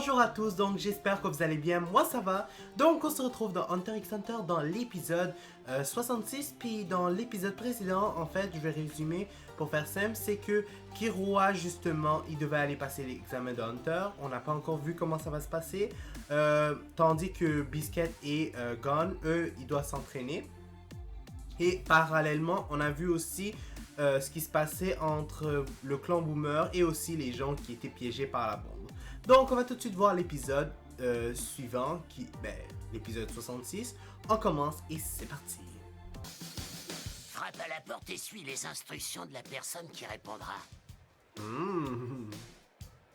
Bonjour à tous, donc j'espère que vous allez bien, moi ça va. Donc on se retrouve dans Hunter x Hunter dans l'épisode 66, puis dans l'épisode précédent, en fait, je vais résumer pour faire simple, c'est que Killua justement, il devait aller passer l'examen de Hunter, on n'a pas encore vu comment ça va se passer, tandis que Biscuit et Gon, eux, ils doivent s'entraîner. Et parallèlement, on a vu aussi ce qui se passait entre le clan Boomer et aussi les gens qui étaient piégés par la bombe. Donc on va tout de suite voir l'épisode suivant, l'épisode 66. On commence et c'est parti. Frappe à la porte et suis les instructions de la personne qui répondra.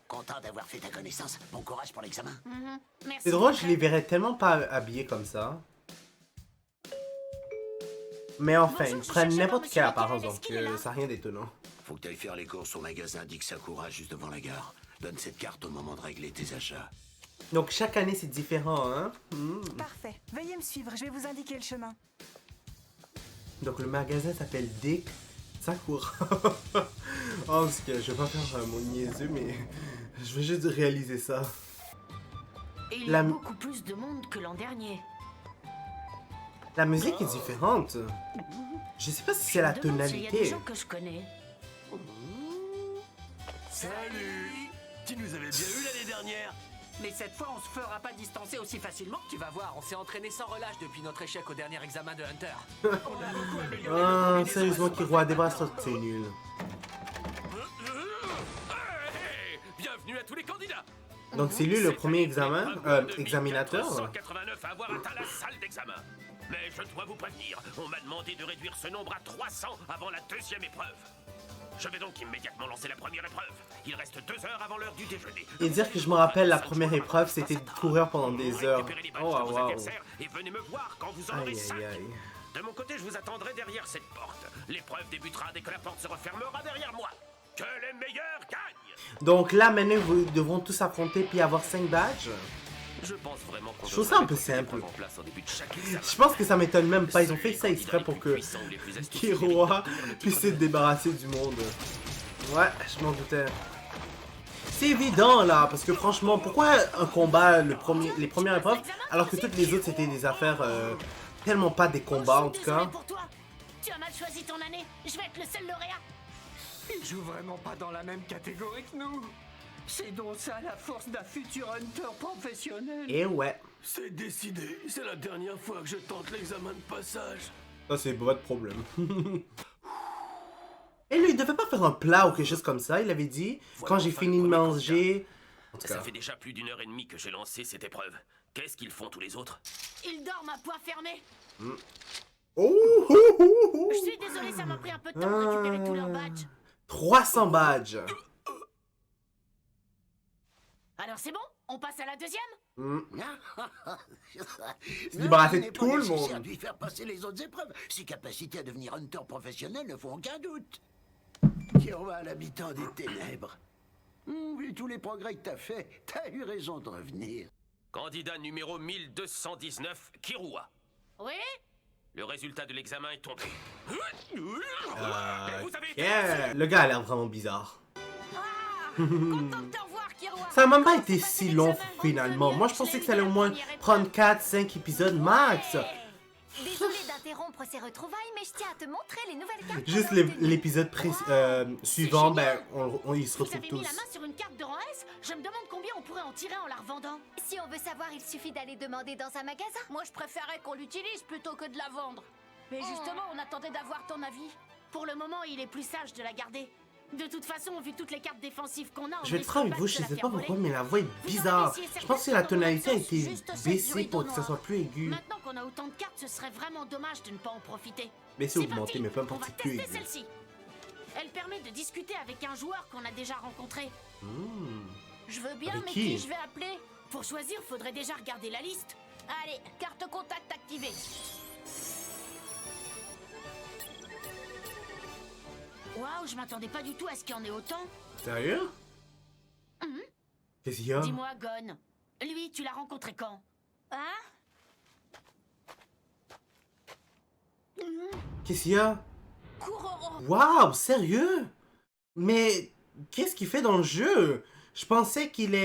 Content d'avoir fait ta connaissance. Bon courage pour l'examen. Merci. C'est drôle, je les verrais tellement pas habillés comme ça. Mais enfin, ils prennent n'importe quelle apparence, donc ça n'a rien d'étonnant. Faut que tu ailles faire les courses au magasin Dick Sakura juste devant la gare. Donne cette carte au moment de régler tes achats. Donc chaque année c'est différent, hein. Parfait. Veuillez me suivre, je vais vous indiquer le chemin. Donc le magasin s'appelle Dick Sakura. Oh, parce que je vais pas faire mon niaiseux, mais je vais juste réaliser ça. Il y a beaucoup plus de monde que l'an dernier. La musique est différente. Je sais pas si c'est la Je me demande s'il y a des tonalité. gens que je connais. Salut! Tu nous avais bien eu l'année dernière. Mais cette fois, on se fera pas distancer aussi facilement. Tu vas voir, on s'est entraîné sans relâche depuis notre échec au dernier examen de Hunter. On a beaucoup amélioré notre Ah, combinaison sérieusement, de Killua des bras, c'est nul. Hey, bienvenue à tous les candidats. Donc c'est lui le premier examinateur. 189 à avoir atteint la salle d'examen. Mais je dois vous prévenir, on m'a demandé de réduire ce nombre à 300 avant la deuxième épreuve. Je vais donc immédiatement lancer la première épreuve. Il reste 2 heures avant l'heure du déjeuner. Et dire que je me rappelle la première épreuve, c'était de courir pendant des heures. Récupérez les badges Oh de vos waouh. adversaires et venez me voir quand vous en aurez Aïe 5. aïe aïe. De mon côté, je vous attendrai derrière cette porte. L'épreuve débutera dès que la porte se refermera derrière moi. Que les meilleurs gagnent. Donc là maintenant vous devront tous s'affronter puis avoir 5 badges. Je pense vraiment qu'on Je trouve ça un peu simple. Je pense que ça m'étonne même pas, ils ont fait ça exprès pour que Killua puisse se débarrasser du monde. Ouais, je m'en doutais. C'est évident là, parce que franchement, pourquoi un combat, les premières épreuves, alors que toutes les autres c'était des affaires tellement pas des combats en tout cas. Pour toi. Tu as mal choisi ton année. Je vais être le seul lauréat. Ils jouent vraiment pas dans la même catégorie que nous. C'est donc ça la force d'un futur Hunter professionnel. Et ouais, C'est décidé. C'est la dernière fois que je tente l'examen de passage. ça c'est votre problème. Et lui, il devait pas faire un plat ou quelque chose comme ça, il avait dit, quand j'ai fini de manger. En tout Ça cas. fait déjà plus d'1 heure et demie que j'ai lancé cette épreuve. Qu'est-ce qu'ils font tous les autres? Ils dorment à poing fermé. Oh, Je suis désolée, ça m'a pris un peu de temps de récupérer tous leurs badges. 300 badges. Alors c'est bon? On passe à la deuxième? Se débarrasser de il n'est tout pas le nécessaire monde. de lui faire passer les autres épreuves. Ses capacités à devenir hunter professionnel ne font aucun doute. Killua, l'habitant des ténèbres. Vu tous les progrès que t'as fait, t'as eu raison de revenir. Candidat numéro 1219, Killua. Oui? Le résultat de l'examen est tombé. Vous avez été Yeah. Le gars a l'air vraiment bizarre. Content de te revoir, Killua. Ça a même pas été si long finalement. Moi je pensais que ça allait au moins prendre 4-5 épisodes max. Désolée d'interrompre ces retrouvailles, mais je tiens à te montrer les nouvelles cartes. Juste l'épisode suivant, ben ils se Vous retrouvent avez mis tous. la main sur une carte de rang S? Je me demande combien on pourrait en tirer en la revendant. Si on veut savoir, il suffit d'aller demander dans un magasin. Moi, je préférais qu'on l'utilise plutôt que de la vendre. Mais justement, on attendait d'avoir ton avis. Pour le moment, il est plus sage de la garder. De toute façon, vu toutes les cartes défensives qu'on a, on Je vais être risque franc avec pas vous, de je se la sais faire pas pourquoi, voler. mais la voix est bizarre. Je pense que la tonalité a été baissée pour que ça soit plus aigu. Maintenant qu'on a autant de cartes, ce serait vraiment dommage de ne pas en profiter. Baissé, C'est augmenté, parti. mais peu On importe, va c'est plus tester aigu. celle-ci. Elle permet de discuter avec un joueur qu'on a déjà rencontré. Je veux bien, Avec mais qui je vais appeler? Pour choisir, faudrait déjà regarder la liste. Allez, carte contact activée. Waouh, je m'attendais pas du tout à ce qu'il y en ait autant. Sérieux? Qu'est-ce qu'il y a? Dis-moi, Gon, lui, tu l'as rencontré quand? Hein? Qu'est-ce qu'il y a? Kuroro. Waouh, sérieux? Mais qu'est-ce qu'il fait dans le jeu? Je pensais qu'il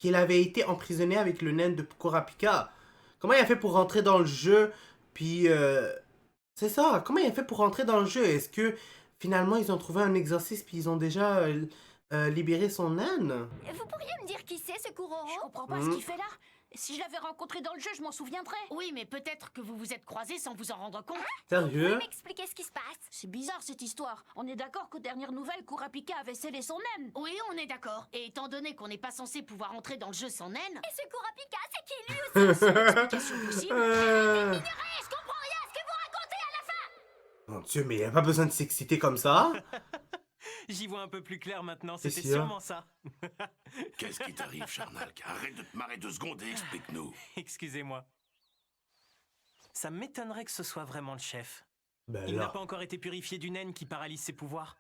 qu'il avait été emprisonné avec le nain de Kurapika. Comment il a fait pour rentrer dans le jeu? Puis, c'est ça. Comment il a fait pour rentrer dans le jeu? Est-ce que, finalement, ils ont trouvé un exorcisme puis ils ont déjà libéré son naine? Vous pourriez me dire qui c'est, ce Kuroro? Je comprends pas ce qu'il fait là. Si je l'avais rencontré dans le jeu, je m'en souviendrais. Oui, mais peut-être que vous vous êtes croisés sans vous en rendre compte. Vous Sérieux? pouvez m'expliquer ce qui se passe? C'est bizarre cette histoire. On est d'accord qu'aux dernières nouvelles, Kurapika avait scellé son naine. Oui, on est d'accord. Et étant donné qu'on n'est pas censé pouvoir entrer dans le jeu sans naine... Et ce Kurapika, c'est qui lui aussi? Explication possible. Je comprends rien à ce que vous racontez à la fin! Mon Dieu, mais il n'y a pas besoin de s'exciter comme ça. J'y vois un peu plus clair maintenant, C'est c'était sûr. sûrement ça. Qu'est-ce qui t'arrive, Charnalk? Arrête de te marrer 2 secondes et explique-nous. Excusez-moi. Ça m'étonnerait que ce soit vraiment le chef. Ben Il n'a là. pas encore été purifié d'une haine qui paralyse ses pouvoirs.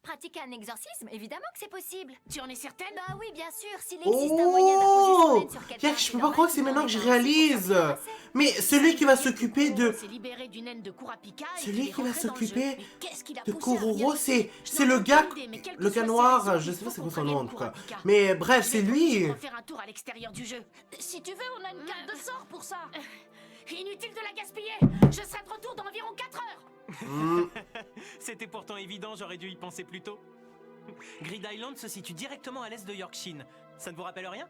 Pratiquer un exorcisme, évidemment que c'est possible. Tu en es certaine? Bah oui, bien sûr, s'il existe un moyen d'imposer son aide sur quelqu'un... Yak, je peux pas croire que c'est maintenant que je réalise. Mais celui qui va s'occuper de... s'est libéré d'une haine de Kurapika et Celui qu'il est qui va rentré dans le s'occuper jeu. Mais qu'est-ce qu'il a de poussé à Kuroro, revenir c'est Je le n'en ai gars, aucune idée, mais quelle que le gars soit noir, sa raison, je il sais pas faut c'est quoi qu'on son nom en prévienne tout cas. Kurapika. Mais bref, c'est Je vais lui. tout de suite refaire un tour à l'extérieur du jeu. Si tu veux, on a une carte de sort pour ça. Inutile de la gaspiller. Je serai de retour dans environ 4 heures. C'était pourtant évident, j'aurais dû y penser plus tôt. Grid Island se situe directement à l'est de Yorkshire. Ça ne vous rappelle rien?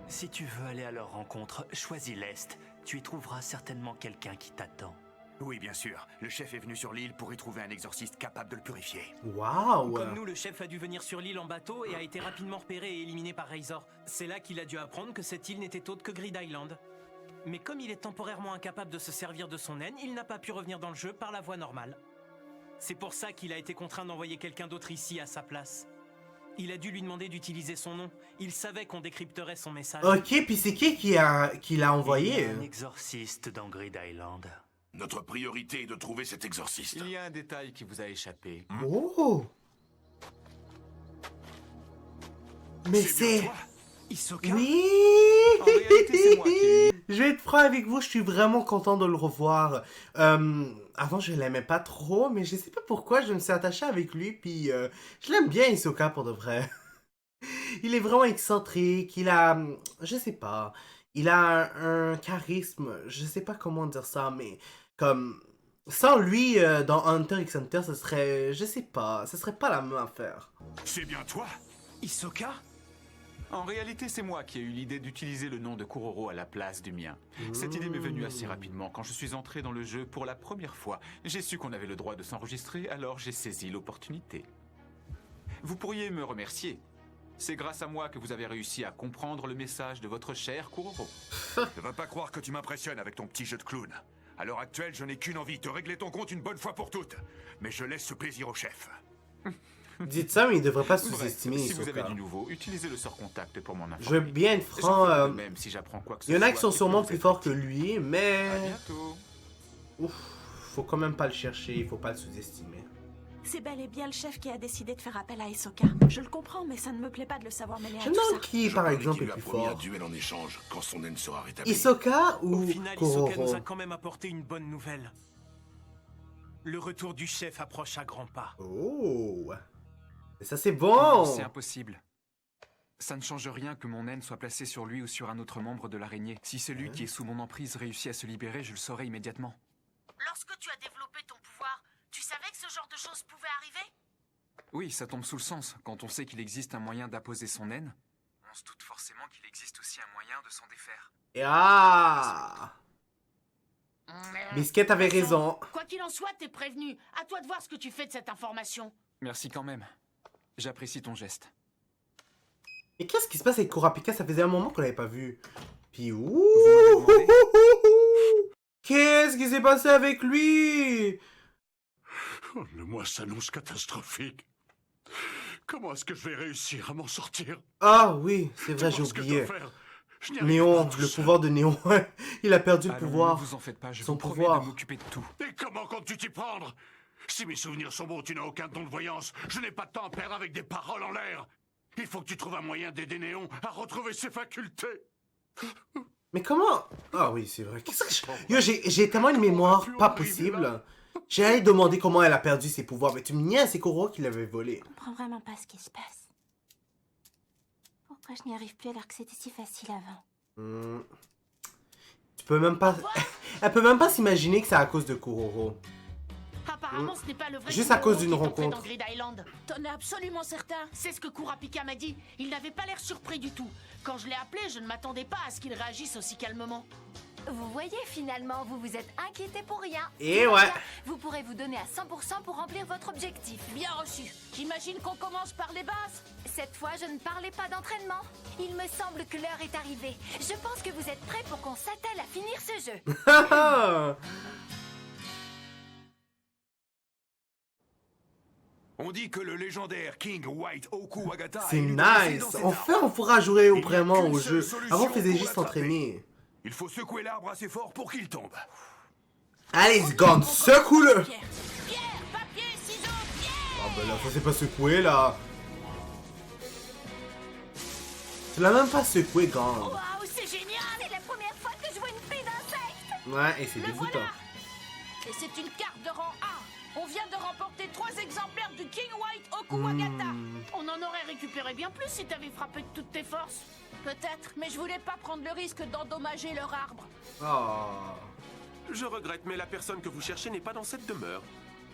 Si tu veux aller à leur rencontre, choisis l'est. Tu y trouveras certainement quelqu'un qui t'attend. Oui, bien sûr. Le chef est venu sur l'île pour y trouver un exorciste capable de le purifier. Waouh. Comme nous, le chef a dû venir sur l'île en bateau et a été rapidement repéré et éliminé par Razor. C'est là qu'il a dû apprendre que cette île n'était autre que Grid Island. Mais comme il est temporairement incapable de se servir de son haine, il n'a pas pu revenir dans le jeu par la voie normale. C'est pour ça qu'il a été contraint d'envoyer quelqu'un d'autre ici à sa place. Il a dû lui demander d'utiliser son nom. Il savait qu'on décrypterait son message. Ok, puis c'est qui l'a Il y envoyé? a un exorciste dans Grid Island. Notre priorité est de trouver cet exorciste. Il y a un détail qui vous a échappé. Oh. Mais bien c'est... toi. Hisoka. Oui. En réalité, c'est moi qui... Je vais être franc avec vous, je suis vraiment content de le revoir. Avant, je l'aimais pas trop, mais je sais pas pourquoi, je me suis attaché avec lui, puis je l'aime bien, Hisoka, pour de vrai. Il est vraiment excentrique, il a... Je sais pas. Il a un charisme, je sais pas comment dire ça, mais comme... Sans lui, dans Hunter x Hunter, ce serait... Je sais pas, ce serait pas la même affaire. C'est bien toi? Hisoka? En réalité, c'est moi qui ai eu l'idée d'utiliser le nom de Kuroro à la place du mien. Cette idée m'est venue assez rapidement quand je suis entré dans le jeu pour la première fois. J'ai su qu'on avait le droit de s'enregistrer, alors j'ai saisi l'opportunité. Vous pourriez me remercier. C'est grâce à moi que vous avez réussi à comprendre le message de votre cher Kuroro. Ne va pas croire que tu m'impressionnes avec ton petit jeu de clown. À l'heure actuelle, je n'ai qu'une envie, te régler ton compte une bonne fois pour toutes. Mais je laisse ce plaisir au chef. Dites ça, mais il devrait pas Bref, sous-estimer si vous Hisoka. avez du nouveau, utilisez le sort contact pour m'en informer. Je veux bien être J'en franc, ferai de même si j'apprends quoi que ce il y en a soit qui sont et que sûrement vous plus êtes forts que utile. lui, À mais... bientôt. Ouf, faut quand même pas le chercher, il faut pas le sous-estimer. C'est bel et bien le chef qui a décidé de faire appel à Hisoka. Je le comprends, mais ça ne me plaît pas de le savoir mêlé à Je tout me ça. demande qui, par exemple, est plus fort. duel en échange quand son haine sera rétablie. Hisoka Au ou final, Hisoka nous Kuroro? a quand même apporté une bonne nouvelle. Le retour du chef approche à grands pas. Oh, et ça c'est Non, bon. c'est impossible. Ça ne change rien que mon haine soit placée sur lui ou sur un autre membre de l'araignée. Si celui qui est sous mon emprise réussit à se libérer, je le saurai immédiatement. Lorsque tu as développé ton pouvoir, tu savais que ce genre de choses pouvait arriver? Oui, ça tombe sous le sens. Quand on sait qu'il existe un moyen d'apposer son haine, on se doute forcément qu'il existe aussi un moyen de s'en défaire. Et ah, Biscuit avait raison. Quoi qu'il en soit, t'es prévenu. À toi de voir ce que tu fais de cette information. Merci quand même. J'apprécie ton geste. Et qu'est-ce qui se passe avec Kurapika? Ça faisait un moment qu'on l'avait pas vu. Puis ouh, Vous m'avez demandé? qu'est-ce qui s'est passé avec lui? Oh, le mois s'annonce catastrophique. Comment est-ce que je vais réussir à m'en sortir? Ah oui, c'est vrai, j'ai oublié. Néon, le pouvoir de Néon. Il a perdu le Allons, pouvoir. ne vous en faites pas, je Son vous promets pouvoir. de m'occuper de tout. Et comment comptes-tu t'y prendre? Si mes souvenirs sont bons, tu n'as aucun don de voyance. Je n'ai pas de temps à perdre avec des paroles en l'air. Il faut que tu trouves un moyen d'aider Néon à retrouver ses facultés. Mais comment? Ah oui, c'est vrai. Qu'est-ce que je... Yo, j'ai tellement une mémoire pas possible. J'ai allé demander comment elle a perdu ses pouvoirs. Mais tu me niaises, c'est Kuroro qui l'avait volé. Je comprends vraiment pas ce qui se passe. Je n'y arrive plus alors que c'était si facile avant. Tu peux même pas... Elle peut même pas s'imaginer que c'est à cause de Kuroro. Apparemment, ce n'est pas le vrai Juste à Kuroro cause d'une qui est entré rencontre. dans Grid Island. T'en es absolument certain? C'est ce que Kurapika m'a dit. Il n'avait pas l'air surpris du tout. Quand je l'ai appelé, je ne m'attendais pas à ce qu'il réagisse aussi calmement. Vous voyez, finalement, vous vous êtes inquiété pour rien. Et ouais. Vous pourrez vous donner à 100% pour remplir votre objectif. Bien reçu. J'imagine qu'on commence par les bases. Cette fois, je ne parlais pas d'entraînement. Il me semble que l'heure est arrivée. Je pense que vous êtes prêts pour qu'on s'attelle à finir ce jeu. On dit que le légendaire King White Okuwagata... C'est nice. Enfin, on pourra jouer vraiment au jeu. Avant, on faisait juste s'entraîner. Il faut secouer l'arbre assez fort pour qu'il tombe. Allez, Gant, secoue-le. Pierre, papier, ciseaux, pierre. Ah bah là, faut c'est pas secouer là. Tu l'as même pas secoué, Gant. Waouh, c'est génial. C'est la première fois que je vois une pluie d'insectes. Ouais, et c'est Le dégoûtant. voilà. Et c'est une carte de rang A. On vient de remporter 3 exemplaires du King White Okuwagata. On en aurait récupéré bien plus si t'avais frappé de toutes tes forces. Peut-être, mais je voulais pas prendre le risque d'endommager leur arbre. Oh. Je regrette, mais la personne que vous cherchez n'est pas dans cette demeure.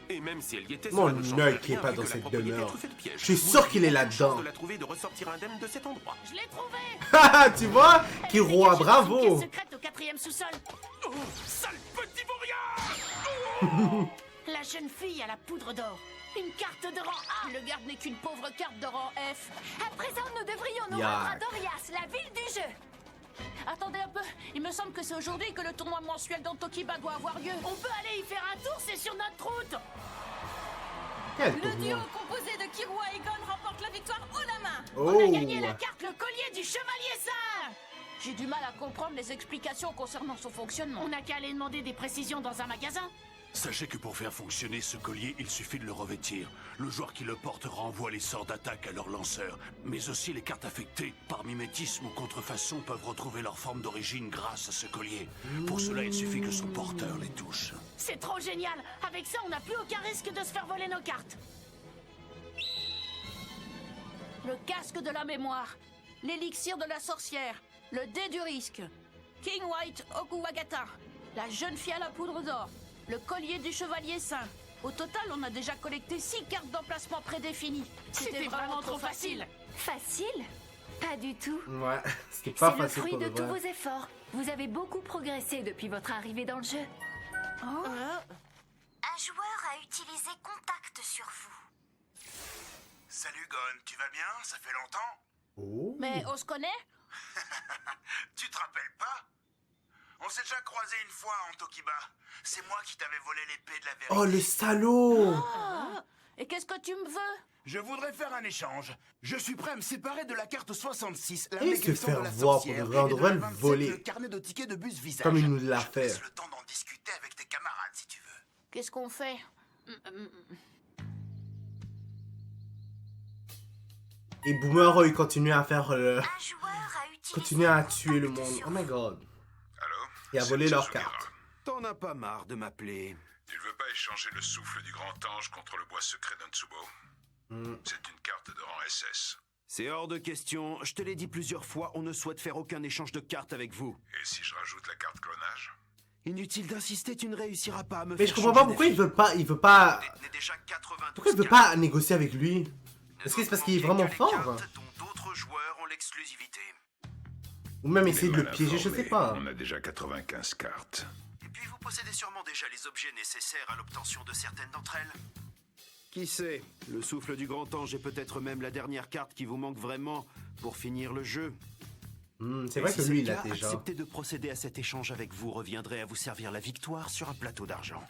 Et même si elle y était, Mon cela ne change œil qui est rien pas vu dans que la cette propriété demeure. est truffée de pièges. Je suis Vous sûr auriez qu'il est aucune là-dedans. chance de la trouver et de ressortir indemne de cet endroit. Je l'ai trouvé. Haha, tu vois? Elle Kiroa, était cachée dans une bravo. pièce secrète au 4e sous-sol. Oh, sale petit vaurien! La jeune fille à la poudre d'or. Une carte de rang A. Le garde n'est qu'une pauvre carte de rang F. À présent, nous devrions nous Yak. rendre à Dorias, la ville du jeu. Attendez un peu. Il me semble que c'est aujourd'hui que le tournoi mensuel dans Tokiba doit avoir lieu. On peut aller y faire un tour, c'est sur notre route. Quel Le tournoi. duo composé de Kirua et Gon remporte la victoire haut la main. On a Oh. gagné la carte, le collier du chevalier saint. J'ai du mal à comprendre les explications concernant son fonctionnement. On n'a qu'à aller demander des précisions dans un magasin. Sachez que pour faire fonctionner ce collier, il suffit de le revêtir. Le joueur qui le porte renvoie les sorts d'attaque à leur lanceur. Mais aussi les cartes affectées, par mimétisme ou contrefaçon, peuvent retrouver leur forme d'origine grâce à ce collier. Pour cela, il suffit que son porteur les touche. C'est trop génial. Avec ça, on n'a plus aucun risque de se faire voler nos cartes. Le casque de la mémoire. L'élixir de la sorcière. Le dé du risque. King White Okuwagata. La jeune fille à la poudre d'or. Le collier du chevalier saint. Au total, on a déjà collecté 6 cartes d'emplacement prédéfinies. C'était vraiment trop facile. Facile? Pas du tout. Ouais, c'était C'est pas le facile fruit pour de de tous vrai. vos efforts. Vous avez beaucoup progressé depuis votre arrivée dans le jeu. Un joueur a utilisé contact sur vous. Salut Gon, tu vas bien? Ça fait longtemps? Oh. Mais on se connaît? Tu te rappelles pas? On s'est déjà croisé une fois en Tokiba. C'est moi qui t'avais volé l'épée de la vérité. Oh, le salaud. Et qu'est-ce que tu me veux? Je voudrais faire un échange. Je suis prêt à me séparer de la carte 66, la Et se mécanisme faire de la voir pour sorcière, de vrai, on et de devrait la le 27, voler. le carnet de tickets de bus visage. Comme il nous l'a Je te fait. laisse le temps d'en discuter avec tes camarades si tu veux. Qu'est-ce qu'on fait? Et Boomer, il continue à faire le... Un joueur a utilisé Continue à tuer le contact monde. sur Oh my god. Allô? Et à C'est voler leurs Tsuzumira. cartes. T'en as pas marre de m'appeler. Tu ne veux pas échanger le souffle du grand ange contre le bois secret d'Antsubo? C'est une carte de rang SS. C'est hors de question. Je te l'ai dit plusieurs fois, on ne souhaite faire aucun échange de cartes avec vous. Et si je rajoute la carte clonage? Inutile d'insister, tu ne réussiras pas à me Mais faire je comprends pas changer pourquoi il d'avis. veut pas... N'est déjà 92 Pourquoi il veut cartes. pas négocier avec lui? Est-ce que c'est parce qu'il est vraiment fort? Dont d'autres joueurs ont l'exclusivité. Ou même essayer de Mais le mal piéger, je informé, sais pas. On a déjà 95 cartes. Et puis vous possédez sûrement déjà les objets nécessaires à l'obtention de certaines d'entre elles. Qui sait, le souffle du grand ange est peut-être même la dernière carte qui vous manque vraiment pour finir le jeu. C'est vrai Et que si lui, c'est il le l'a cas, déjà. accepter de procéder à cet échange avec vous reviendrait à vous servir la victoire sur un plateau d'argent.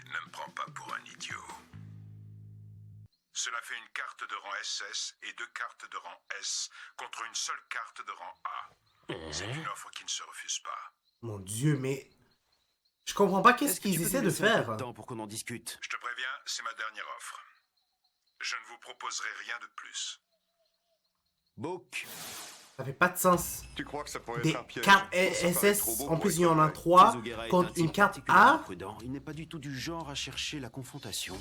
Ne me prends pas pour un idiot. Cela fait une carte de rang SS et 2 cartes de rang S contre une seule carte de rang A. C'est une offre qui ne se refuse pas. Mon dieu, mais... Je comprends pas qu'est-ce Est-ce que tu qu'ils peux essaient nous de laisser un peu faire. de temps pour qu'on en discute. Je te préviens, c'est ma dernière offre. Je ne vous proposerai rien de plus. Book. Ça fait pas de sens. Tu crois que ça pourrait Des cartes SS, en plus il y en a 3, Tsuzugara est un contre une type carte particulièrement A. prudent. Il n'est pas du tout du genre à chercher la confrontation.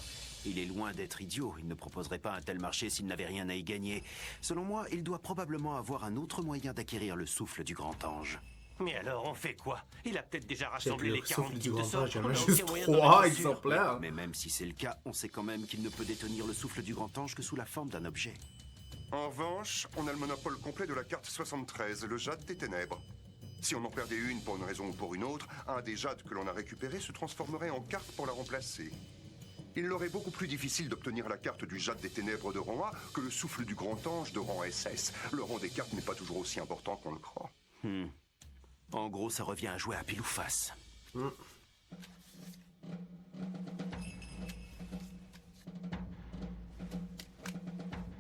Il est loin d'être idiot. Il ne proposerait pas un tel marché s'il n'avait rien à y gagner. Selon moi, il doit probablement avoir un autre moyen d'acquérir le souffle du grand ange. Mais alors, on fait quoi? Il a peut-être déjà rassemblé les 40 du types de grand sorts. ange, il y en On a a juste aucun moyen d'en 3 être sûr. exemplaires. Mais même si c'est le cas, on sait quand même qu'il ne peut détenir le souffle du grand ange que sous la forme d'un objet. En revanche, on a le monopole complet de la carte 73, le jade des ténèbres. Si on en perdait une pour une raison ou pour une autre, un des jades que l'on a récupéré se transformerait en carte pour la remplacer. Il leur est beaucoup plus difficile d'obtenir la carte du jade des ténèbres de rang A que le souffle du grand ange de rang SS. Le rang des cartes n'est pas toujours aussi important qu'on le croit. En gros, ça revient à jouer à pile ou face.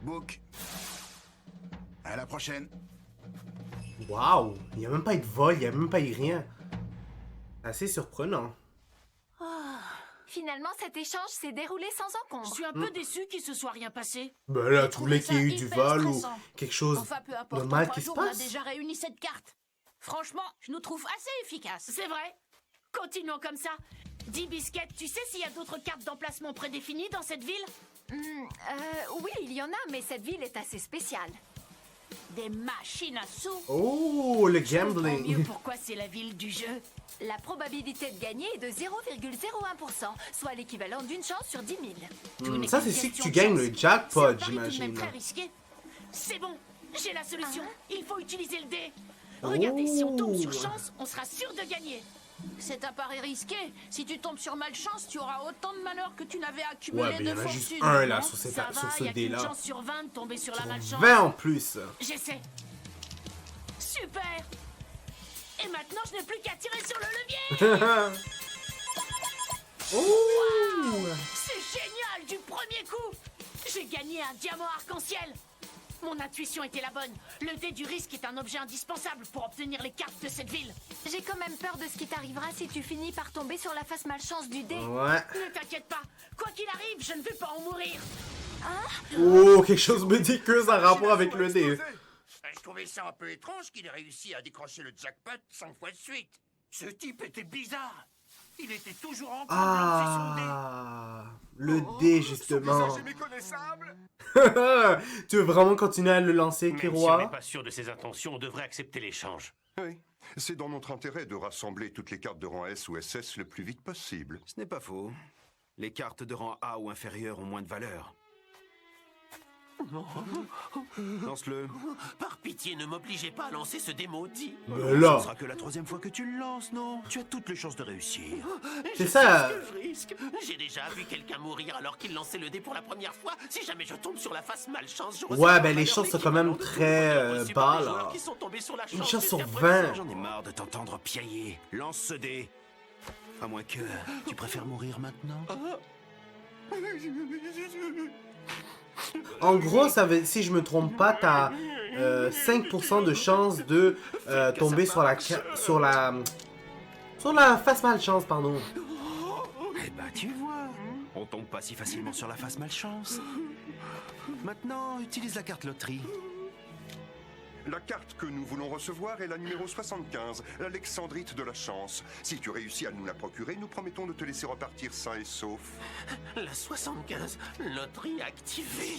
Book. À la prochaine. Waouh! Il n'y a même pas eu de vol, il n'y a même pas eu rien. Assez surprenant. Finalement, cet échange s'est déroulé sans encombre. Je suis un peu déçu qu'il se soit rien passé. Ben là, J'ai tu voulais trouvé qu'il y ait eu ça du hyper vol ou stressant. quelque chose Enfin, peu importe, de en mal 3 qui se jours, on a passe. déjà réuni cette carte. Franchement, je nous trouve assez efficaces. C'est vrai. Continuons comme ça. Dis, Biscuit, tu sais s'il y a d'autres cartes d'emplacement prédéfinies dans cette ville? Oui, il y en a, mais cette ville est assez spéciale. Des machines à sous. Oh, le Je comprends mieux gambling. pourquoi c'est la ville du jeu. La probabilité de gagner est de 0,01%, soit l'équivalent d'une chance sur 10 000. Ça, c'est si que tu gagnes le jackpot, C'est tout de même j'imagine. très risqué. C'est bon, j'ai la solution. Il faut utiliser le dé. Regardez, si on tombe sur chance, on sera sûr de gagner. C'est un pari risqué. Si tu tombes sur malchance, tu auras autant de malheur que tu n'avais accumulé Ouais, mais il y de en a juste fortune. un là non? sur, cette, Ça sur va, ce y a qu'une dé-là. chance sur 20 de tomber sur la malchance. 20 en plus. J'essaie. Super. Et maintenant, je n'ai plus qu'à tirer sur le levier. Oh! C'est génial du premier coup. J'ai gagné un diamant arc-en-ciel. Mon intuition était la bonne. Le dé du risque est un objet indispensable pour obtenir les cartes de cette ville. J'ai quand même peur de ce qui t'arrivera si tu finis par tomber sur la face malchance du dé. Ouais. Ne t'inquiète pas. Quoi qu'il arrive, je ne vais pas en mourir. Oh, quelque chose me dit que ça a rapport avec le dé. Je trouvais ça un peu étrange qu'il ait réussi à décrocher le jackpot 5 fois de suite. Ce type était bizarre. Il était toujours en train de lancer son dé. Ah, le dé, justement. Visage est méconnaissable. Tu veux vraiment continuer à le lancer, Même si on n'est Kiroa? pas sûr de ses intentions, on devrait accepter l'échange. Oui, c'est dans notre intérêt de rassembler toutes les cartes de rang S ou SS le plus vite possible. Ce n'est pas faux. Les cartes de rang A ou inférieur ont moins de valeur. Lance-le. Par pitié, ne m'obligez pas à lancer ce dé maudit. Ben là. Ce sera que la 3e fois que tu le lances, non? Tu as toutes les chances de réussir. C'est Je ça. sais ce que je risque. J'ai déjà vu quelqu'un mourir alors qu'il lançait le dé pour la première fois. Si jamais je tombe sur la face malchance, je Ouais, ben les chances sont quand même très bas, là. qui sont tombés sur la Une chance chance sur jusqu'à 20. présent. J'en ai marre de t'entendre piailler. Lance ce dé. À moins que tu préfères mourir maintenant. En gros, ça veut, si je me trompe pas, t'as 5% de chance de tomber sur la face malchance, pardon. Eh ben, tu vois. On tombe pas si facilement sur la face malchance. Maintenant, utilise la carte loterie. La carte que nous voulons recevoir est la numéro 75, l'Alexandrite de la chance. Si tu réussis à nous la procurer, nous promettons de te laisser repartir sain et sauf. La 75, loterie activée.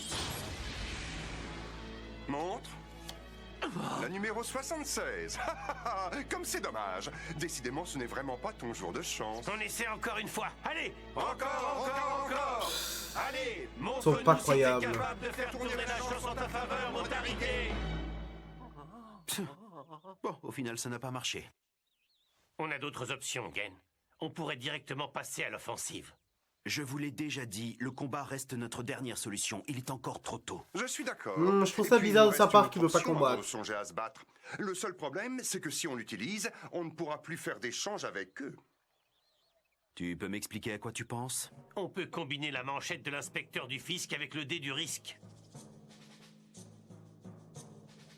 Montre. La numéro 76. Comme c'est dommage. Décidément, ce n'est vraiment pas ton jour de chance. On essaie encore une fois. Allez, Encore. Allez, Ils sont pas croyables. capable de faire tourner la chance en ta faveur, autorité. Bon, au final, ça n'a pas marché. On a d'autres options, Gen. On pourrait directement passer à l'offensive. Je vous l'ai déjà dit, le combat reste notre dernière solution. Il est encore trop tôt. Je suis d'accord. Je trouve Et ça puis, bizarre il de sa reste part une qu'il veut pas option combattre. avant de songer à se battre. Le seul problème, c'est que si on l'utilise, on ne pourra plus faire d'échange avec eux. Tu peux m'expliquer à quoi tu penses? On peut combiner la manchette de l'inspecteur du fisc avec le dé du risque.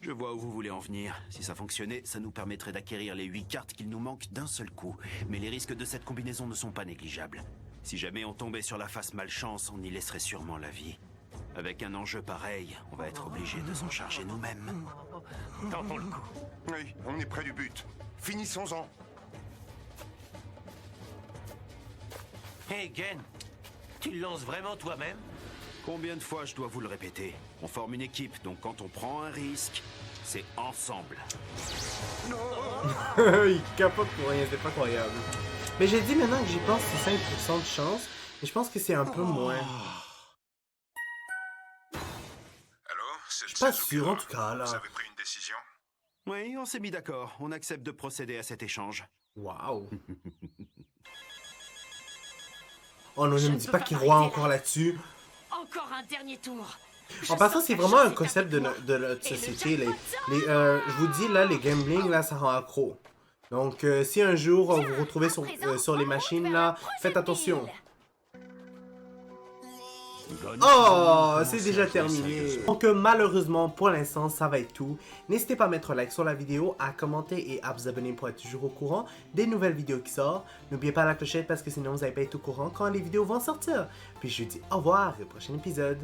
Je vois où vous voulez en venir. Si ça fonctionnait, ça nous permettrait d'acquérir les 8 cartes qu'il nous manque d'un seul coup. Mais les risques de cette combinaison ne sont pas négligeables. Si jamais on tombait sur la face malchance, on y laisserait sûrement la vie. Avec un enjeu pareil, on va être obligé de s'en charger nous-mêmes. Tentons le coup. Oui, on est près du but. Finissons-en. Hey, Gen, Tu le lances vraiment toi-même? Combien de fois je dois vous le répéter? On forme une équipe, donc quand on prend un risque, c'est ensemble. Il capote pour rien, c'est pas croyable. Mais j'ai dit maintenant que j'y pense, c'est 5% de chance, mais je pense que c'est un peu moins. Allô, c'est Je suis pas sûr en tout cas là. Vous avez pris une décision? Oui, on s'est mis d'accord. On accepte de procéder à cet échange. Waouh. Oh non, ne me dis pas qu'il roi encore là-dessus. Encore un dernier tour. En passant, c'est vraiment un concept de notre société. Je vous dis, là, les gambling, là, ça rend accro. Donc, si un jour vous vous retrouvez sur les machines, là, faites attention. Oh, c'est déjà terminé. Donc malheureusement pour l'instant ça va être tout. N'hésitez pas à mettre un like sur la vidéo, à commenter et à vous abonner pour être toujours au courant des nouvelles vidéos qui sortent. N'oubliez pas la clochette parce que sinon vous n'allez pas être au courant quand les vidéos vont sortir. Puis je vous dis au revoir et au prochain épisode.